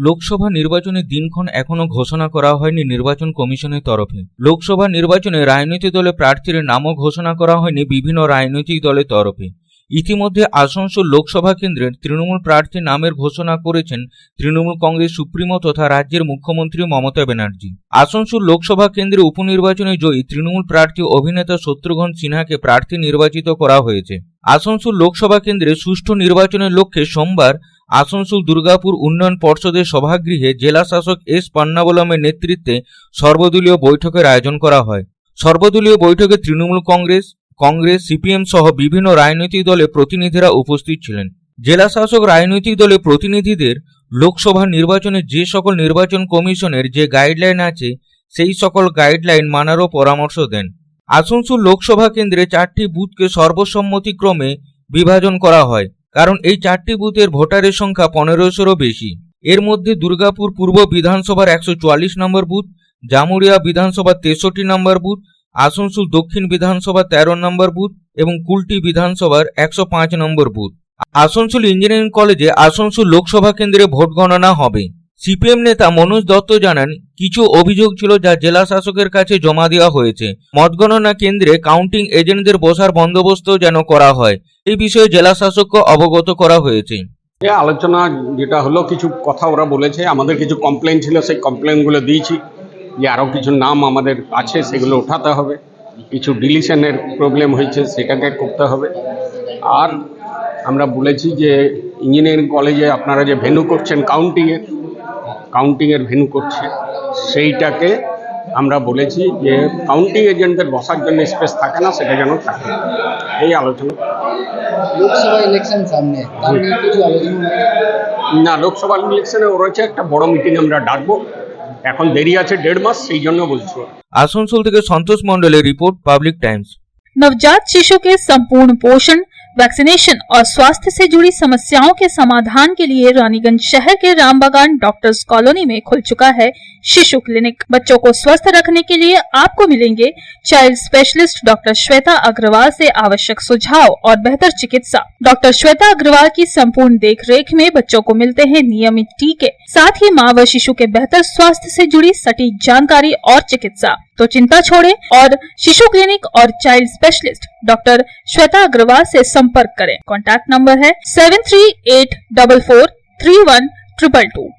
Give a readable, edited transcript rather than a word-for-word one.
লোকসভা নির্বাচনের দিনক্ষণ এখনো ঘোষণা করা হয়নি নির্বাচন কমিশনের তরফে। লোকসভা নির্বাচনে রাজনৈতিক দলের প্রার্থীর নামও ঘোষণা করা হয়নি বিভিন্ন রাজনৈতিক দলের তরফে। ইতিমধ্যে আসানসোল লোকসভা কেন্দ্রের তৃণমূল প্রার্থীর নামের ঘোষণা করেছেন তৃণমূল কংগ্রেস সুপ্রিমো তথা রাজ্যের মুখ্যমন্ত্রী মমতা ব্যানার্জি। আসানসোল লোকসভা কেন্দ্রে উপনির্বাচনে জয়ী তৃণমূল প্রার্থী অভিনেতা শত্রুঘ্ন সিনহাকে প্রার্থী নির্বাচিত করা হয়েছে। আসানসোল লোকসভা কেন্দ্রে সুষ্ঠু নির্বাচনের লক্ষ্যে সোমবার আসানসোল দুর্গাপুর উন্নয়ন পর্ষদের সভাগৃহে জেলা শাসক এস পান্নাবলমের নেতৃত্বে সর্বদলীয় বৈঠকের আয়োজন করা হয়। সর্বদলীয় বৈঠকে তৃণমূল কংগ্রেস, সিপিএম সহ বিভিন্ন রাজনৈতিক দলের প্রতিনিধিরা উপস্থিত ছিলেন। জেলা শাসক রাজনৈতিক দলের প্রতিনিধিদের লোকসভা নির্বাচনে যে সকল নির্বাচন কমিশনের যে গাইডলাইন আছে সেই সকল গাইডলাইন মানারও পরামর্শ দেন। আসানসোল লোকসভা কেন্দ্রে 4টি বুথকে সর্বসম্মতিক্রমে বিভাজন করা হয়, কারণ এই 4টি বুথের ভোটারের সংখ্যা 1500-ও বেশি। এর মধ্যে দুর্গাপুর পূর্ব বিধানসভার 144 নম্বর বুথ, জামুরিয়া বিধানসভার 63 নম্বর বুথ, আসানসোল দক্ষিণ বিধানসভা 13 নম্বর বুথ এবং কুলটি বিধানসভার 105 নম্বর বুথ। আসানসোল ইঞ্জিনিয়ারিং কলেজে আসানসোল লোকসভা কেন্দ্রে ভোট গণনা হবে। সিপিএম নেতা মনোজ দত্ত জানান, কিছু অভিযোগ ছিল যা জেলা শাসকের কাছে জমা দেওয়া হয়েছে। মতগণনা কেন্দ্রে কাউন্টিং এজেন্টদের বসার বন্দোবস্ত যেন করা হয়, এই বিষয়ে জেলা শাসককে অবগত করা হয়েছে। আলোচনা যেটা হলো, কিছু কথা ওরা বলেছে, আমাদের কিছু কমপ্লেন ছিল, সেই কমপ্লেনগুলো দিয়েছি যে আরও কিছু নাম আমাদের আছে সেগুলো ওঠাতে হবে, কিছু ডিলিশনের প্রবলেম হয়েছে সেটাকে করতে হবে। আর আমরা বলেছি যে ইঞ্জিনিয়ারিং কলেজে আপনারা যে ভেন্যু করছেন কাউন্টিংয়ের ভেন্যু করছে, সেইটাকে আমরা বলেছি যে কাউন্টিং এজেন্টদের বসার জন্য স্পেস থাকে না, সেটা যেন থাকে। এই আলোচনা। লোকসভা ইলেকশন সামনে, কিছু আলোচনা না, লোকসভা ইলেকশনে রয়েছে একটা বড় মিটিং আমরা ডাকবো, এখন দেরি আছে 1.5 মাস, সেই জন্য বলছি। আসানসোল থেকে সন্তোষ মণ্ডলের রিপোর্ট, পাবলিক টাইমস। नवजात शिशु के संपूर्ण पोषण, वैक्सीनेशन और स्वास्थ्य से जुड़ी समस्याओं के समाधान के लिए रानीगंज शहर के रामबागान डॉक्टर्स कॉलोनी में खुल चुका है शिशु क्लिनिक। बच्चों को स्वस्थ रखने के लिए आपको मिलेंगे child specialist doctor Shweta Agarwal से आवश्यक सुझाव और बेहतर चिकित्सा। डॉक्टर श्वेता अग्रवाल की संपूर्ण देखरेख में बच्चों को मिलते हैं नियमित टीके, साथ ही माँ व शिशु के बेहतर स्वास्थ्य से जुड़ी सटीक जानकारी और चिकित्सा। तो चिंता छोड़ें और शिशु क्लिनिक और child specialist doctor Shweta Agarwal से संपर्क करें। कॉन्टैक्ट नंबर है 7384431222।